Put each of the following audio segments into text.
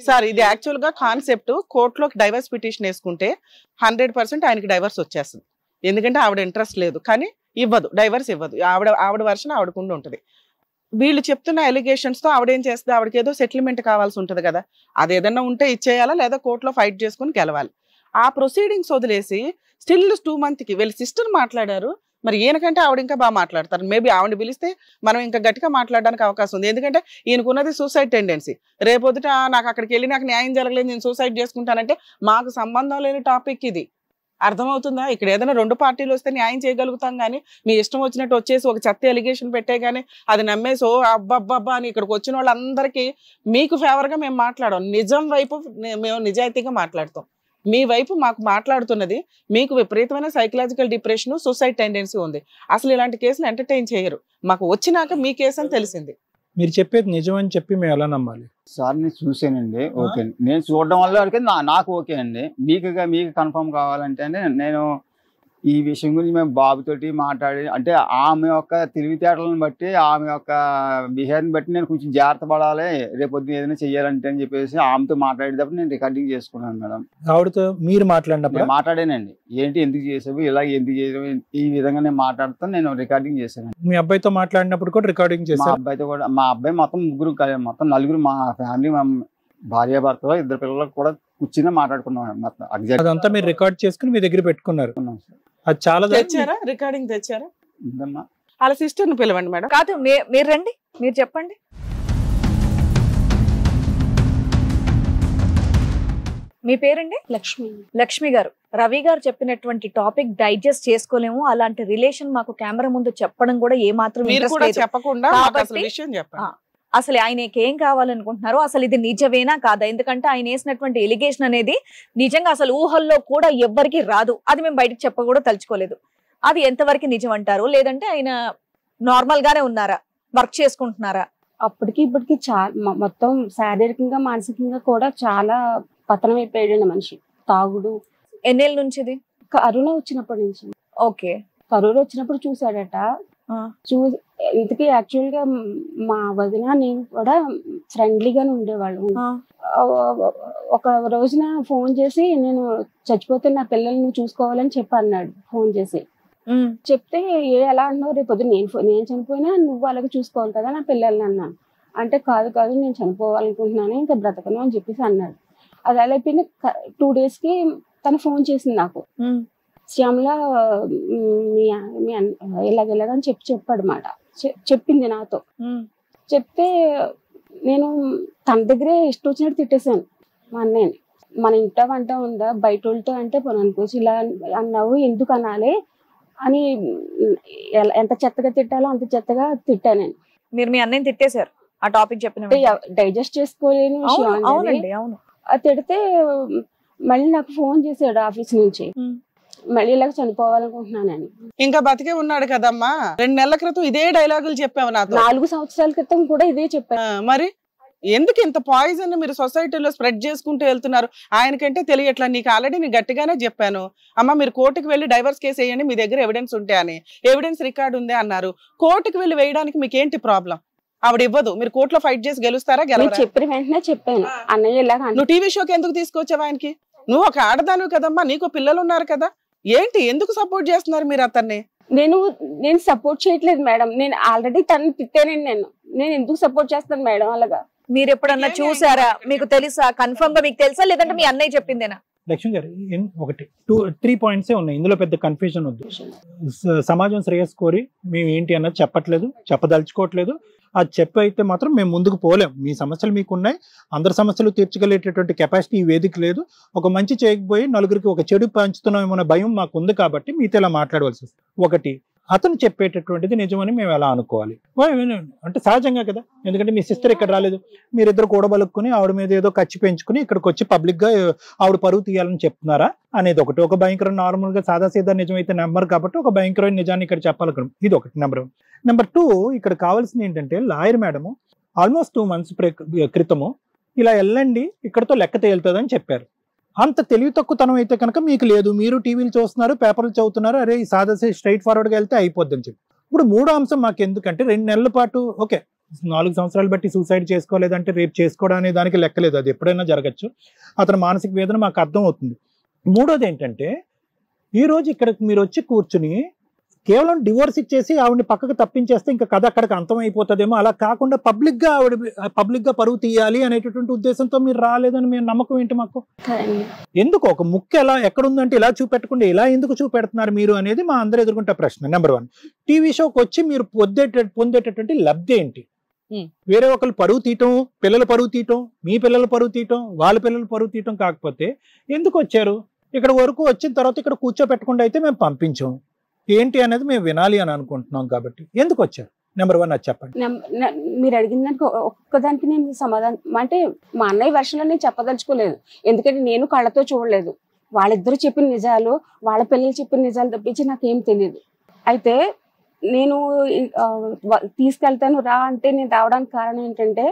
Sir ఇది actual గా concept కోర్టులోకి divorce petition వేసుకుంటే 100% ఆయనకి డైవర్స్ వచ్చేస్తుంది. ఎందుకంటే ఆవిడ ఇంట్రెస్ట్ లేదు, కానీ ఇవ్వదు, డైవర్స్ ఇవ్వదు. ఆవిడ వర్షన్ ఆవిడకుండా ఉంటుంది. వీళ్ళు చెప్తున్న ఎలిగేషన్స్ తో ఆవిడేం చేస్తుంది, ఆవిడకి ఏదో సెటిల్మెంట్ కావాల్సి ఉంటుంది కదా, అది ఏదన్నా ఉంటే ఇచ్చేయాలా లేదా కోర్టులో ఫైట్ చేసుకుని గెలవాలి. ఆ ప్రొసీడింగ్స్ వదిలేసి స్టిల్ 2 months కి వీళ్ళ సిస్టర్ మాట్లాడారు. మరి ఈయనకంటే ఆవిడ ఇంకా బాగా మాట్లాడతారు. మేబీ ఆవిడ పిలిస్తే మనం ఇంకా గట్టిగా మాట్లాడడానికి అవకాశం ఉంది. ఎందుకంటే ఈయనకున్నది సూసైడ్ టెండెన్సీ. రేపొద్దుట నాకు అక్కడికి వెళ్ళి నాకు న్యాయం జరగలేదు, నేను సూసైడ్ చేసుకుంటానంటే మాకు సంబంధం లేని టాపిక్ ఇది. అర్థమవుతుందా? ఇక్కడ ఏదైనా 2 పార్టీలు వస్తే న్యాయం చేయగలుగుతాం, కానీ మీ ఇష్టం వచ్చినట్టు వచ్చేసి ఒక చెత్త ఎలిగేషన్ పెట్టే కానీ అది నమ్మేసి ఓ అబ్బబ్బబ్బా అని ఇక్కడికి వచ్చిన వాళ్ళందరికీ మీకు ఫేవర్గా మేము మాట్లాడాం. నిజం వైపు మేము నిజాయితీగా మాట్లాడతాం. మీ వైపు మాకు మాట్లాడుతున్నది మీకు విపరీతమైన సైకలాజికల్ డిప్రెషన్, సూసైడ్ టెండెన్సీ ఉంది. అసలు ఇలాంటి కేసులు ఎంటర్టైన్ చేయరు. మాకు వచ్చినాక మీ కేసు అని తెలిసింది. మీరు చెప్పేది నిజం అని చెప్పి మేము ఎలా నమ్మాలి సార్? నేను చూసానండి, ఓకే. నేను చూడడం వల్ల వరకు నాకు ఓకే అండి. మీకు కన్ఫర్మ్ కావాలంటే నేను ఈ విషయం గురించి మేము బాబుతోటి మాట్లాడి, అంటే ఆమె యొక్క తెలివితేటలను బట్టి, ఆమె యొక్క బిహేవియర్ని బట్టి నేను కొంచెం జాగ్రత్త పడాలి, రేపొద్దున ఏదైనా చెయ్యాలంటే అని చెప్పేసి ఆమెతో మాట్లాడేటప్పుడు నేను రికార్డింగ్ చేసుకున్నాను మేడం. ఆవిడతో మీరు మాట్లాడినప్పుడు మాట్లాడానండి. ఏంటి, ఎందుకు చేసావు, ఇలా ఎందుకు చేసావు, ఈ విధంగా నేను మాట్లాడుతాను, నేను రికార్డింగ్ చేశాను. మీ అబ్బాయితో మాట్లాడినప్పుడు కూడా రికార్డింగ్ చేశాను. మా అబ్బాయితో కూడా, మా అబ్బాయి మొత్తం నలుగురు మా ఫ్యామిలీ, మా భార్యాభర్తలో 2 పిల్లలకు కూడా కూర్చుని మాట్లాడుకున్నాం మొత్తం. అదంతా మీరు రికార్డ్ చేసుకుని మీ దగ్గర పెట్టుకున్నారు. అది చాలా తెచ్చారా? రికార్డింగ్ తెచ్చారా? వాళ్ళ సిస్టర్ని పిలవండి మేడం. కాదు, మీరు రండి, మీరు చెప్పండి. మీ పేరండి? లక్ష్మి. లక్ష్మి గారు, రవి గారు చెప్పినటువంటి టాపిక్ డైజెస్ట్ చేసుకోలేము. అలాంటి రిలేషన్ మాకు కెమెరా ముందు చెప్పడం కూడా ఏమాత్రం చెప్పకుండా విషయం చెప్పండి. అసలు ఆయనకి ఏం కావాలనుకుంటున్నారో, అసలు ఇది నిజమేనా కాదా? ఎందుకంటే ఆయన వేసినటువంటి ఎలిగేషన్ అనేది నిజంగా అసలు ఊహల్లో కూడా ఎవ్వరికి రాదు. అది మేము బయటకు చెప్ప కూడా తలుచుకోలేదు. అది ఎంతవరకు నిజం అంటారు? లేదంటే ఆయన నార్మల్ గానే ఉన్నారా, వర్క్ చేసుకుంటున్నారా? అప్పటికి ఇప్పటికి చాలా మొత్తం శారీరకంగా మానసికంగా కూడా చాలా పతనం అయిపోయాడు మనిషి. తాగుడు. ఎన్నేళ్ళ నుంచి ఇది? కరోనా వచ్చినప్పటి నుంచి. ఓకే. కరోనా వచ్చినప్పుడు చూసాడట. ఇంతకీ యాక్చువల్ గా మా వదిన నేను కూడా ఫ్రెండ్లీగానే ఉండేవాళ్ళు. ఒక రోజున ఫోన్ చేసి నేను చచ్చిపోతే నా పిల్లల్ని చూసుకోవాలని చెప్పి అన్నాడు ఫోన్ చేసి. చెప్తే ఎలా అన్నావు, రేపు పొద్దున్న నేను చనిపోయినా నువ్వు అలాగే చూసుకోవాలి కదా నా పిల్లల్ని అన్నాను. అంటే కాదు నేను చనిపోవాలనుకుంటున్నాను, ఇంకా బ్రతకను అని చెప్పేసి అన్నాడు. అది అలా అయిపోయిన 2 days కి తను ఫోన్ చేసింది నాకు. శ్యామల ఇలాగెలాగని చెప్పాడు మాట. చెప్పింది నాతో. చెప్తే నేను తన దగ్గరే ఇష్టం వచ్చినట్టు తిట్టేశాను మా అన్నయ్యని. మన ఇంట వంట ఉందా, బయట వాళ్ళతో అంటే పోను అనుకోవచ్చు, ఇలా అన్నావు ఎందుకు అనాలి అని ఎంత చెత్తగా తిట్టాలో అంత చెత్తగా తిట్టా నేను. మీరు మీ అన్నయ్యని తిట్టేశారు ఆ టాపిక్ చెప్పిన? డైజెస్ట్ చేసుకోలేని విషయం. అవును. అది తిడితే మళ్ళీ నాకు ఫోన్ చేశాడు ఆఫీస్ నుంచి, మళ్ళీ ఇలాగ చనిపోవాలనుకుంటున్నానని. ఇంకా బతికే ఉన్నాడు కదమ్మా. 2 నెలల క్రితం ఇదే డైలాగులు చెప్పావు నాతో. 4 సంవత్సరాల క్రితం కూడా ఇదే చెప్పాను. మరి ఎందుకు ఇంత పాయిజన్ మీరు సొసైటీలో స్ప్రెడ్ చేసుకుంటూ వెళ్తున్నారు? ఆయనకంటే తెలియట్లా. నీకు ఆల్రెడీ నేను గట్టిగానే చెప్పాను, అమ్మ మీరు కోర్టుకు వెళ్ళి డైవర్స్ కేసు వేయండి, మీ దగ్గర ఎవిడెన్స్ ఉంటే అని. ఎవిడెన్స్ రికార్డు ఉంది అన్నారు. కోర్టుకు వెళ్ళి వేయడానికి మీకు ఏంటి ప్రాబ్లం? ఆవిడ ఇవ్వదు, మీరు కోర్టులో ఫైట్ చేసి గెలుస్తారా? చెప్పిన వెంటనే చెప్పాను అన్నయ్య ఇలాగ. నువ్వు టీవీ షోకి ఎందుకు తీసుకొచ్చావు ఆయనకి? నువ్వు ఒక ఆడదాను కదమ్మా, నీకు పిల్లలు ఉన్నారు కదా, ఏంటి ఎందుకు సపోర్ట్ చేస్తున్నారు మీరు అతన్ని? నేను సపోర్ట్ చేయట్లేదు మేడం. నేను ఆల్రెడీ తను తిట్టానండి. నేను ఎందుకు సపోర్ట్ చేస్తాను మేడం అలాగా? మీరు ఎప్పుడన్నా చూసారా? మీకు తెలుసా? కన్ఫర్మ్ గా మీకు తెలుసా, లేదంటే మీ అన్నయ్య చెప్పిందేనా? లక్ష్మి గారు, 3 పాయింట్సే ఉన్నాయి, ఇందులో పెద్ద కన్ఫ్యూజన్ వద్దు. సమాజం శ్రేయస్ కోరి మేము ఏంటి అన్నది చెప్పట్లేదు, చెప్పదలుచుకోవట్లేదు. అది చెప్పైతే మాత్రం మేము ముందుకు పోలేం. మీ సమస్యలు మీకున్నాయి, అందరి సమస్యలు తీర్చగలిగేటటువంటి కెపాసిటీ ఈ వేదిక లేదు. ఒక మంచి చేయకపోయి నలుగురికి ఒక చెడు పంచుతున్నామన్న భయం మాకు ఉంది కాబట్టి మీతో ఇలా మాట్లాడవలసి వస్తుంది. ఒకటి, అతను చెప్పేటటువంటిది నిజమని మేము ఎలా అనుకోవాలి? అంటే సహజంగా కదా, ఎందుకంటే మీ సిస్టర్ ఇక్కడ రాలేదు, మీరిద్దరు కూడబలుక్కుని ఆవిడ మీద ఏదో ఖర్చు పెంచుకుని ఇక్కడికి వచ్చి పబ్లిక్ గా ఆవిడ పరువు తీయాలని చెప్తున్నారా అనేది ఒకటి. ఒక భయంకర నార్మల్ గా సాదాసీదా నిజమైతే నెంబర్ కాబట్టి ఒక భయంకరమైన నిజాన్ని ఇక్కడ చెప్పాలనుకున్నాం. ఇది ఒకటి. నెంబర్ 1. నెంబర్ 2, ఇక్కడ కావాల్సింది ఏంటంటే లాయర్ మేడము ఆల్మోస్ట్ 2 months క్రితము ఇలా వెళ్ళండి ఇక్కడతో లెక్క తేలుతుందని చెప్పారు. అంత తెలివి తక్కువతనం అయితే కనుక మీకు లేదు. మీరు టీవీలు చూస్తున్నారు, పేపర్లు చదువుతున్నారు, అరే ఈ సాదా స్ట్రైట్ ఫార్వర్డ్గా వెళ్తే అయిపోద్దని చెప్పి. ఇప్పుడు 3వ అంశం మాకు ఎందుకంటే 2 నెలల పాటు ఓకే 4 సంవత్సరాలు బట్టి సూసైడ్ చేసుకోలేదంటే రేపు చేసుకోవడం అనే దానికి లెక్కలేదు, అది ఎప్పుడైనా జరగచ్చు. అతని మానసిక వేదన మాకు అర్థం అవుతుంది. మూడోది ఏంటంటే ఈ రోజు ఇక్కడ మీరు వచ్చి కూర్చుని కేవలం డివోర్స్ ఇచ్చేసి ఆవిడని పక్కకు తప్పించేస్తే ఇంకా కథ అక్కడికి అంతం అయిపోతుందేమో, అలా కాకుండా పబ్లిక్ గా పరువు తీయాలి అనేటటువంటి ఉద్దేశంతో మీరు రాలేదని మీ నమ్మకం ఏంటి మాకు? ఎందుకు ఒక ముక్క ఎలా ఎక్కడుందంటే ఇలా చూపెట్టకుండా ఇలా ఎందుకు చూపెడుతున్నారు మీరు అనేది మా అందరూ ఎదుర్కొంటే ప్రశ్న. నెంబర్ 1, టీవీ షోకి వచ్చి మీరు పొందేటటువంటి లబ్ధి ఏంటి? వేరే ఒకళ్ళు పరువు తీయటం, పిల్లల పరువు తీయటం, మీ పిల్లల పరువు తీయటం, వాళ్ళ పిల్లల పరువు తీయటం కాకపోతే ఎందుకు వచ్చారు? ఇక్కడ వరకు వచ్చిన తర్వాత ఇక్కడ కూర్చోపెట్టకుండా అయితే మేము పంపించాం, ఏంటి అనేది మేము వినాలి అని అనుకుంటున్నాం, కాబట్టి ఎందుకు వచ్చారు? నెంబర్ 1 అది చెప్పండి. మీరు అడిగిన దానికి ఒక్కదానికి నేను సమాధానం అంటే మా అన్నయ్య వర్షంలో నేను చెప్పదలుచుకోలేదు, ఎందుకంటే నేను కళ్ళతో చూడలేదు. వాళ్ళిద్దరూ చెప్పిన నిజాలు, వాళ్ళ పిల్లలు చెప్పిన నిజాలు తప్పించి నాకేం తెలియదు. అయితే నేను తీసుకెళ్తాను రా అంటే నేను రావడానికి కారణం ఏంటంటే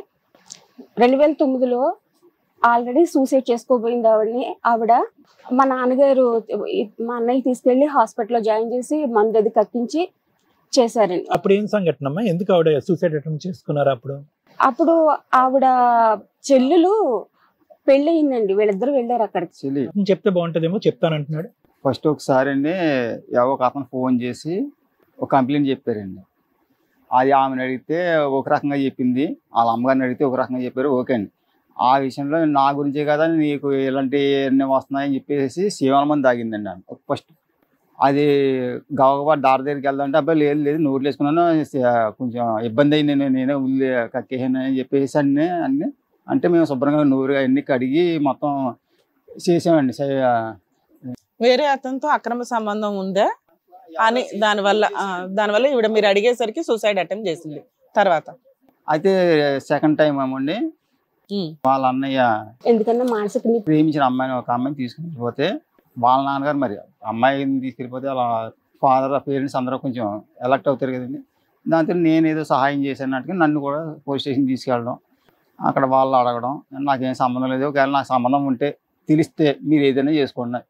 2009లో ఆల్రెడీ సూసైడ్ చేసుకోబోయింది ఆవిడ. మా నాన్నగారు మా అన్నయ్య తీసుకెళ్లి హాస్పిటల్లో జాయిన్ చేసి మందు అది కక్కించి చేశారండి. అప్పుడు ఏం సంఘటన అమ్మా? ఎందుకు ఆవిడ సూసైడ్ అటెంప్ట్ చేసుకున్నారు? అప్పుడు ఆవిడ చెల్లెలు పెళ్లి అయిందండి, వీళ్ళిద్దరు వెళ్ళారు అక్కడికి. చెప్తే బాగుంటదేమో, చెప్తానంటున్నాడు. ఫస్ట్ ఒకసారి అండి ఎవరో ఒక అతను ఫోన్ చేసి ఒక కంప్లైంట్ చెప్పారండి. అది ఆమెను అడిగితే ఒక రకంగా చెప్పింది, వాళ్ళ అమ్మగారిని అడిగితే ఒక రకంగా చెప్పారు. ఓకే అండి, ఆ విషయంలో నా గురించే కదా నీకు ఇలాంటివన్నీ వస్తున్నాయని చెప్పేసి శివాలమని తాగిందండి ఆమె ఫస్ట్. అది గవగబా దారి దగ్గరికి వెళ్దామంటే అబ్బాయి లేదు లేదు నోట్లు వేసుకున్నాను, కొంచెం ఇబ్బంది అయింది, నేనే ఉల్లి కక్కేసాను అని చెప్పేసి అన్నీ అంటే మేము శుభ్రంగా నూరు అన్ని కడిగి మొత్తం చేసామండి. వేరే అతనితో అక్రమ సంబంధం ఉందా అని దానివల్ల ఈవిడ మీరు అడిగేసరికి సూసైడ్ అటెంప్ట్ చేసింది. తర్వాత అయితే సెకండ్ టైం ఏమండి వాళ్ళ అన్నయ్య ఎందుకన్నా మానసిక ప్రేమించిన అమ్మాయిని ఒక అమ్మాయిని తీసుకెళ్ళిపోతే వాళ్ళ నాన్నగారు మరి అమ్మాయిని తీసుకెళ్ళిపోతే వాళ్ళ ఫాదర్ పేరెంట్స్ అందరూ కొంచెం ఎలక్ట్ అవుతారు కదండి. దాంతో నేను ఏదో సహాయం చేశానట్టుగా నన్ను కూడా పోలీస్ స్టేషన్ తీసుకెళ్ళడం, అక్కడ వాళ్ళు అడగడం, నాకేం సంబంధం లేదు, ఒకవేళ నాకు సంబంధం ఉంటే తెలిస్తే మీరు ఏదైనా చేసుకోండి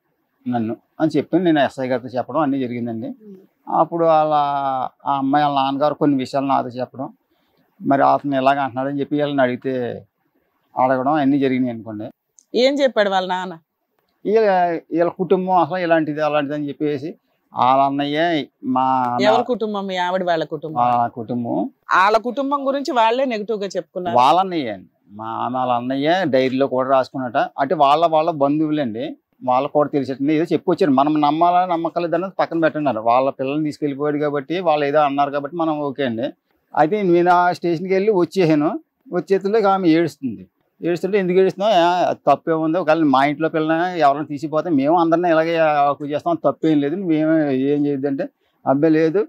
నన్ను అని చెప్పి నేను ఎస్ఐ గారితో చెప్పడం అన్నీ జరిగిందండి. అప్పుడు ఆ అమ్మాయి వాళ్ళ నాన్నగారు కొన్ని విషయాలు నాతో చెప్పడం, మరి అతను ఎలాగ అంటున్నాడని చెప్పి వాళ్ళని అడిగితే అడగడం అన్నీ జరిగినాయి అనుకోండి. ఏం చెప్పాడు వాళ్ళ నాన్న? వీళ్ళ కుటుంబం అసలు ఇలాంటిది అలాంటిది అని చెప్పేసి వాళ్ళ అన్నయ్య ఎవరి కుటుంబం? మీ ఆవిడ వాళ్ళ కుటుంబం? వాళ్ళ కుటుంబం గురించి వాళ్ళే నెగిటివ్ గా చెప్పుకున్నారు. వాళ్ళ అన్నయ్య అండి, వాళ్ళ అన్నయ్య డైరీలో కూడా రాసుకున్నట. అంటే వాళ్ళ బంధువులండి, వాళ్ళకు కూడా తెలిసేటండి ఏదో చెప్పుకొచ్చారు. మనం నమ్మాలా నమ్మకలేదు అన్నది పక్కన పెట్టినారు. వాళ్ళ పిల్లల్ని తీసుకెళ్ళిపోయాడు కాబట్టి వాళ్ళు ఏదో అన్నారు కాబట్టి మనం ఓకే అండి. అయితే నేను ఆ స్టేషన్కి వెళ్ళి వచ్చేతుల్లో ఆమె ఏడుస్తుంటే ఎందుకు ఏడుస్తున్నావు, తప్పేముంది, ఒకవేళ మా ఇంట్లో పిల్లలు ఎవరైనా తీసిపోతే మేము అందరినీ ఇలాగే చేస్తాం, తప్పేం లేదు, మేము ఏం చేయొద్దంటే అబ్బాయి లేదు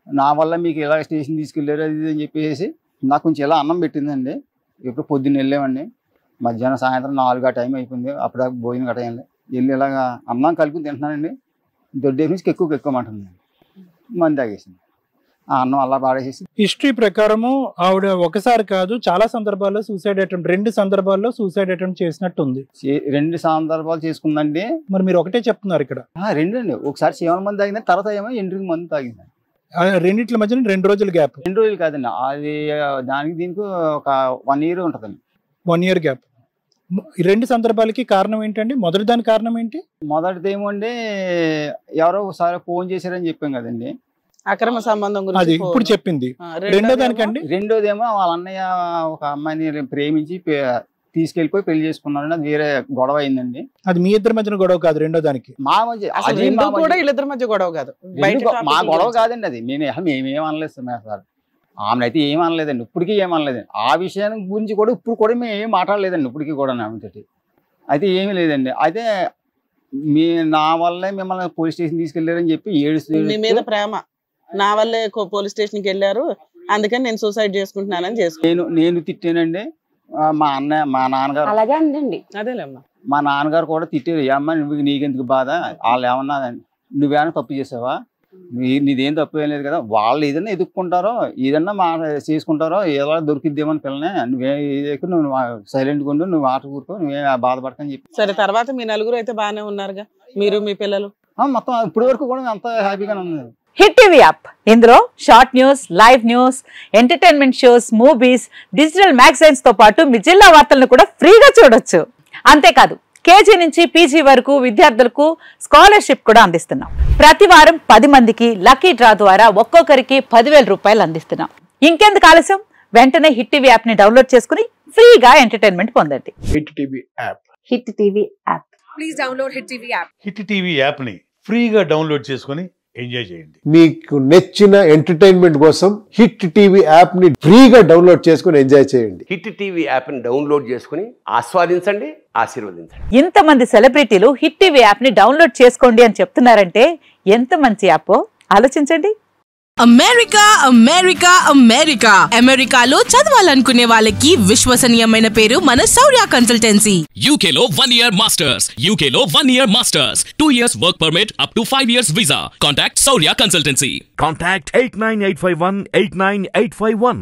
నా వల్ల మీకు ఇలా స్టేషన్ తీసుకెళ్ళారు అది అని చెప్పేసి నాకు కొంచెం ఇలా అన్నం పెట్టిందండి. ఎప్పుడు పొద్దున్న వెళ్ళామండి, మధ్యాహ్నం సాయంత్రం 4 టైం అయిపోయింది, అప్పుడు భోజనం గట్ట వెళ్ళి ఇలాగా అన్నం కలుపుని తింటున్నానండి. దొడ్డే నుంచి ఎక్కువ అంటుంది, మంది తాగేసింది, ఆ అన్నం అలా పాడేసేసి. హిస్టరీ ప్రకారము ఆవిడ ఒకసారి కాదు చాలా సందర్భాల్లో సూసైడ్ అటెంప్ట్, 2 సందర్భాల్లో సూసైడ్ అటెంప్ట్ చేసినట్టు ఉంది. 2 సందర్భాలు చేసుకుందండి. మరి మీరు ఒకటే చెప్తున్నారు ఇక్కడ? 2 అండి, ఒకసారి 7 మంది తాగింది, తర్వాత ఏమో 8 మంది తాగింది. రెండిట్ల మధ్యన 2 రోజుల గ్యాప్. 2 రోజులు కాదండి, అది దానికి దీనికి ఒక 1 year ఉంటుందండి. 1 year గ్యాప్. 2 సందర్భాలకి కారణం ఏంటండి? మొదటి దాని కారణం ఏంటి? మొదటిది ఏమోండి ఎవరో ఒకసారి ఫోన్ చేశారని చెప్పాం కదండి, అక్రమ సంబంధం గురించి అది ఇప్పుడు చెప్పింది. రెండో దానికండి? రెండోదేమో వాళ్ళ అన్నయ్య ఒక అమ్మాయిని ప్రేమించి తీసుకెళ్లిపోయి పెళ్లి చేసుకున్నారని అది వేరే గొడవ అయిందండి. అది మీ ఇద్దరి మధ్యన గొడవ కాదు, రెండో దానికి మా మధ్య వీళ్ళిద్దరి మధ్య గొడవ కాదు, మా గొడవ కాదండి. అది మేమేం అనలేదు సార్, ఆమె అయితే ఏం అనలేదండి, ఇప్పటికీ ఏమనలేదండి. ఆ విషయాన్ని గురించి కూడా ఇప్పుడు కూడా మేము ఏం మాట్లాడలేదండి ఇప్పటికీ కూడా ఆమెతోటి. అయితే ఏమీ లేదండి. అయితే నా వల్లే మిమ్మల్ని పోలీస్ స్టేషన్ తీసుకెళ్లారని చెప్పి మీ మీద ప్రేమ, నా వల్లే పోలీస్ స్టేషన్ కి వెళ్ళారు అందుకని నేను సూసైడ్ చేసుకుంటున్నానని నేను తిట్టానండి. మా నాన్నగారు అలాగే అండి, అదేలేమ్మా, మా నాన్నగారు కూడా తిట్టారు, అమ్మ నువ్వు నీకెందుకు బాధ, వాళ్ళు ఏమన్నా నువ్వేమైనా తప్పు చేసావా, నీదేం తప్పు ఏం లేదు కదా, వాళ్ళు ఏదైనా ఎదుక్కుంటారో ఏదన్నా చేసుకుంటారో ఎలా దొరికిద్దేమని పిల్లనే, నువ్వు సైలెంట్గా ఉండు, నువ్వు ఆట కూరుకో, నువ్వే బాధపడకని చెప్పి. సరే, తర్వాత మీ నలుగురు అయితే బాగానే ఉన్నారుగా, మీరు మీ పిల్లలు? మొత్తం ఇప్పటి వరకు కూడా అంత హ్యాపీగానే ఉంది. హిట్ టీవీ యాప్ ఇందులో short news, live news, entertainment shows, movies, digital magazines తో పాటు మీ జిల్లా వార్తలను కూడా ఫ్రీగా చూడొచ్చు. అంతేకాదు కేజీ నుంచి పీజీ వరకు విద్యార్థులకు స్కాలర్షిప్ కూడా అందిస్తున్నాం. ప్రతి వారం 10 మందికి లక్కీ డ్రా ద్వారా ఒక్కొక్కరికి 10,000 రూపాయలు అందిస్తున్నాం. ఇంకెందుకు ఆలస్యం, వెంటనే హిట్ టీవీ యాప్ ని డౌన్లోడ్ చేసుకుని ఫ్రీగా ఎంటర్టైన్మెంట్ పొందండి. Hit TV app. Hit TV app. Please download hit TV app. Hit TV app ని ఫ్రీగా డౌన్లోడ్ చేసుకుని ఎంజాయ్ చేయండి. మీకు నచ్చిన ఎంటర్టైన్మెంట్ కోసం హిట్ టీవీ యాప్ ని ఫ్రీగా డౌన్లోడ్ చేసుకుని ఎంజాయ్ చేయండి. హిట్ టీవీ యాప్ ని డౌన్లోడ్ చేసుకుని ఆస్వాదించండి, ఆశీర్వదించండి. ఇంతమంది సెలబ్రిటీలు హిట్ టీవీ యాప్ ని డౌన్లోడ్ చేసుకోండి అని చెప్తున్నారంటే ఎంత మంచి యాప్ ఆలోచించండి. అమెరికా అమెరికా అమెరికా అమెరికాలో చదవాలనుకునే వాళ్ళకి విశ్వసనీయమైన పేరు మన శౌర్య కన్సల్టెన్సీ. UK లో 1 year masters, UK లో 1 year masters, 2 years work permit up to 5 years visa. Contact Saurya Consultancy. Contact 89851 89851.